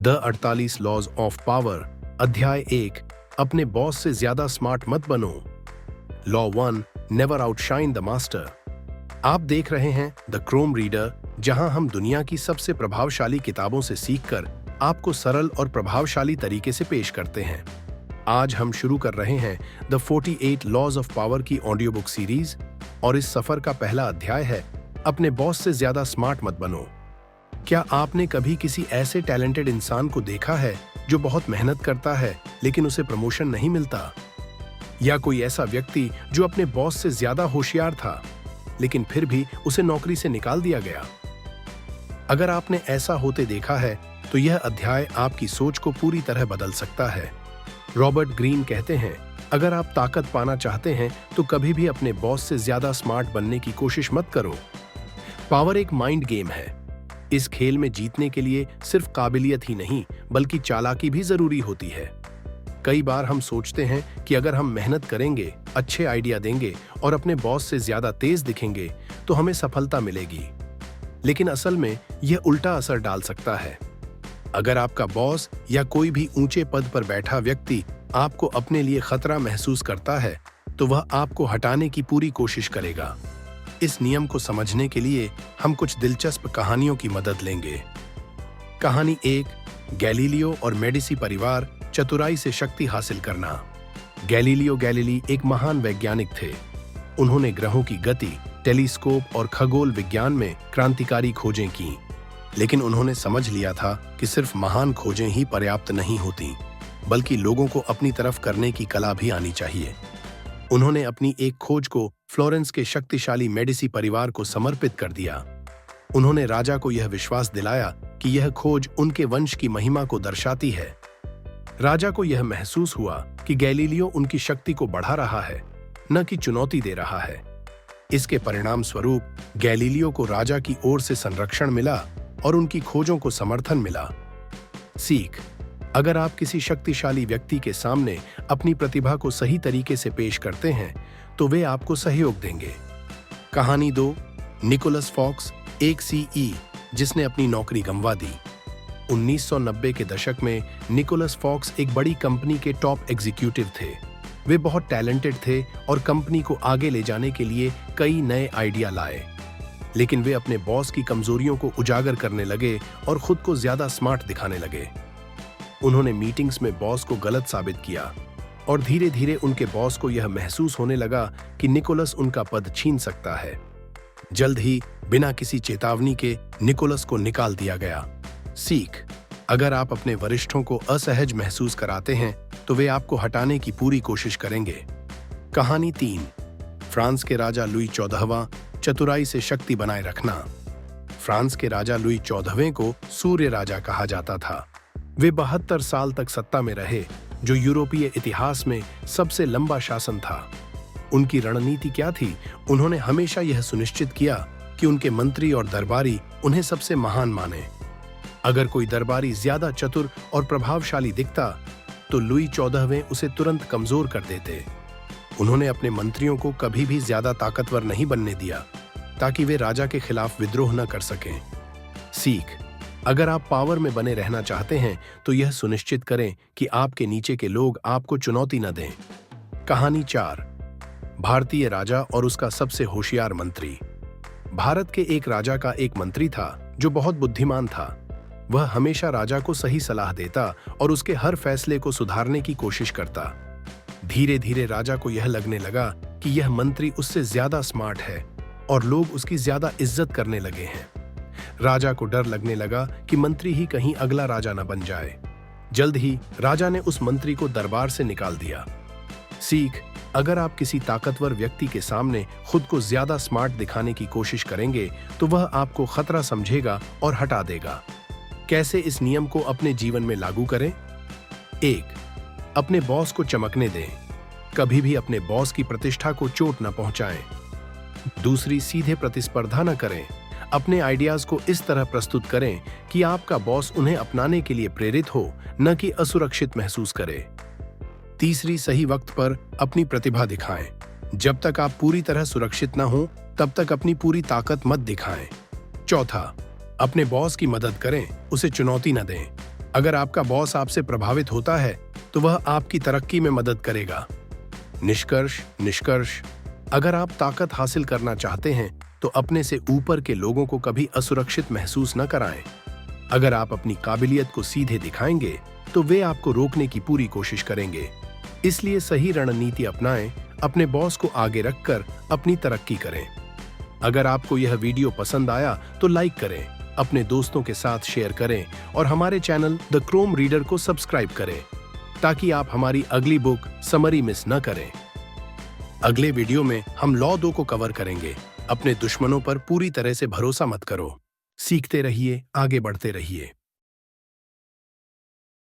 The 48 laws of power, अध्याय 1, अपने boss से ज्यादा स्मार्ट मत बनो। Law 1, never outshine the master. आप देख रहे हैं द क्रोम रीडर, जहां हम दुनिया की सबसे प्रभावशाली किताबों से सीखकर आपको सरल और प्रभावशाली तरीके से पेश करते हैं। आज हम शुरू कर रहे हैं द 48 लॉज ऑफ पावर की ऑडियो बुक सीरीज, और इस सफर का पहला अध्याय है अपने बॉस से ज्यादा स्मार्ट मत बनो। क्या आपने कभी किसी ऐसे टैलेंटेड इंसान को देखा है जो बहुत मेहनत करता है लेकिन उसे प्रमोशन नहीं मिलता? या कोई ऐसा व्यक्ति जो अपने बॉस से ज्यादा होशियार था लेकिन फिर भी उसे नौकरी से निकाल दिया गया? अगर आपने ऐसा होते देखा है तो यह अध्याय आपकी सोच को पूरी तरह बदल सकता है। रॉबर्ट ग्रीन कहते हैं, अगर आप ताकत पाना चाहते हैं तो कभी भी अपने बॉस से ज्यादा स्मार्ट बनने की कोशिश मत करो। पावर एक माइंड गेम है। इस खेल में जीतने के लिए सिर्फ काबिलियत ही नहीं बल्कि चालाकी भी जरूरी होती है। कई बार हम सोचते हैं कि अगर हम मेहनत करेंगे, अच्छे आइडिया देंगे और अपने बॉस से ज्यादा तेज दिखेंगे तो हमें सफलता मिलेगी। लेकिन असल में यह उल्टा असर डाल सकता है। अगर आपका बॉस या कोई भी ऊंचे पद पर बैठा व्यक्ति आपको अपने लिए खतरा महसूस करता है तो वह आपको हटाने की पूरी कोशिश करेगा। इस नियम को समझने के लिए हम कुछ दिलचस्प कहानियों की मदद लेंगे। कहानी 1, गैलीलियो और मेडिसी परिवार, चतुराई से शक्ति हासिल करना। गैलीलियो गैलीली एक महान वैज्ञानिक थे। उन्होंने ग्रहों की गति, टेलीस्कोप और खगोल विज्ञान में क्रांतिकारी खोजें की। लेकिन उन्होंने समझ लिया था कि सिर्फ महान खोजें ही पर्याप्त नहीं होती, बल्कि लोगों को अपनी तरफ करने की कला भी आनी चाहिए। उन्होंने अपनी एक खोज को फ्लोरेंस के शक्तिशाली मेडिसी परिवार को समर्पित कर दिया। उन्होंने राजा को यह विश्वास दिलाया कि यह खोज उनके वंश की महिमा को दर्शाती है। राजा को यह महसूस हुआ कि गैलीलियो उनकी शक्ति को बढ़ा रहा है, न कि चुनौती दे रहा है। इसके परिणाम स्वरूप गैलीलियो को राजा की ओर से संरक्षण मिला और उनकी खोजों को समर्थन मिला। सीख: अगर आप किसी शक्तिशाली व्यक्ति के सामने अपनी प्रतिभा को सही तरीके से पेश करते हैं तो वे आपको सहयोग देंगे। कहानी 2, निकोलस फॉक्स, एक सीई जिसने अपनी नौकरी गंवा दी। 1990 के दशक में निकोलस फॉक्स एक बड़ी कंपनी के टॉप एग्जीक्यूटिव थे। वे बहुत टैलेंटेड थे और कंपनी को आगे ले जाने के लिए कई नए आइडिया लाए। लेकिन वे अपने बॉस की कमजोरियों को उजागर करने लगे और खुद को ज्यादा स्मार्ट दिखाने लगे। उन्होंने मीटिंग्स में बॉस को गलत साबित किया और धीरे धीरे उनके बॉस को यह महसूस होने लगा कि निकोलस उनका पद छीन सकता है। जल्द ही बिना किसी चेतावनी के निकोलस को निकाल दिया गया। सीख: अगर आप अपने वरिष्ठों को असहज महसूस कराते हैं तो वे आपको हटाने की पूरी कोशिश करेंगे। कहानी 3, फ्रांस के राजा लुई 14वां, चतुराई से शक्ति बनाए रखना। फ्रांस के राजा लुई 14वें को सूर्य राजा कहा जाता था। वे 72 साल तक सत्ता में रहे, जो यूरोपीय इतिहास में सबसे लंबा शासन था। उनकी रणनीति क्या थी? उन्होंने हमेशा यह सुनिश्चित किया कि उनके मंत्री और दरबारी उन्हें सबसे महान माने। अगर कोई दरबारी ज्यादा चतुर और प्रभावशाली दिखता तो लुई 14वें उसे तुरंत कमजोर कर देते। उन्होंने अपने मंत्रियों को कभी भी ज्यादा ताकतवर नहीं बनने दिया ताकि वे राजा के खिलाफ विद्रोह न कर सकें। सीख: अगर आप पावर में बने रहना चाहते हैं तो यह सुनिश्चित करें कि आपके नीचे के लोग आपको चुनौती न दें। कहानी 4, भारतीय राजा और उसका सबसे होशियार मंत्री। भारत के एक राजा का एक मंत्री था जो बहुत बुद्धिमान था। वह हमेशा राजा को सही सलाह देता और उसके हर फैसले को सुधारने की कोशिश करता। धीरे धीरे राजा को यह लगने लगा कि यह मंत्री उससे ज्यादा स्मार्ट है और लोग उसकी ज्यादा इज्जत करने लगे हैं। राजा को डर लगने लगा कि मंत्री ही कहीं अगला राजा न बन जाए। जल्द ही राजा ने उस मंत्री को दरबार से निकाल दिया। सीख: अगर आप किसी ताकतवर व्यक्ति के सामने खुद को ज्यादा स्मार्ट दिखाने की कोशिश करेंगे तो वह आपको खतरा समझेगा और हटा देगा। कैसे इस नियम को अपने जीवन में लागू करें? 1, अपने बॉस को चमकने दें। कभी भी अपने बॉस की प्रतिष्ठा को चोट न पहुंचाएं। 2, सीधे प्रतिस्पर्धा न करें। अपने आइडियाज को इस तरह प्रस्तुत करें कि आपका बॉस उन्हें अपनाने के लिए प्रेरित हो, न कि असुरक्षित महसूस करे। 3, सही वक्त पर अपनी प्रतिभा दिखाएं। जब तक आप पूरी तरह सुरक्षित न हो तब तक अपनी पूरी ताकत मत दिखाएं। 4, अपने बॉस की मदद करें, उसे चुनौती न दें। अगर आपका बॉस आपसे प्रभावित होता है तो वह आपकी तरक्की में मदद करेगा। निष्कर्ष, अगर आप ताकत हासिल करना चाहते हैं तो अपने से ऊपर के लोगों को कभी असुरक्षित महसूस न कराएं। अगर आप अपनी काबिलियत को सीधे दिखाएंगे तो वे आपको रोकने की पूरी कोशिश करेंगे। इसलिए सही रणनीति अपनाएं, अपने बॉस को आगे रखकर अपनी तरक्की करें। अगर आपको यह वीडियो पसंद आया तो लाइक करें, अपने दोस्तों के साथ शेयर करें और हमारे चैनल द क्रोम रीडर को सब्सक्राइब करें ताकि आप हमारी अगली बुक समरी मिस न करें। अगले वीडियो में हम लॉ 2 को कवर करेंगे। अपने दुश्मनों पर पूरी तरह से भरोसा मत करो। सीखते रहिए, आगे बढ़ते रहिए।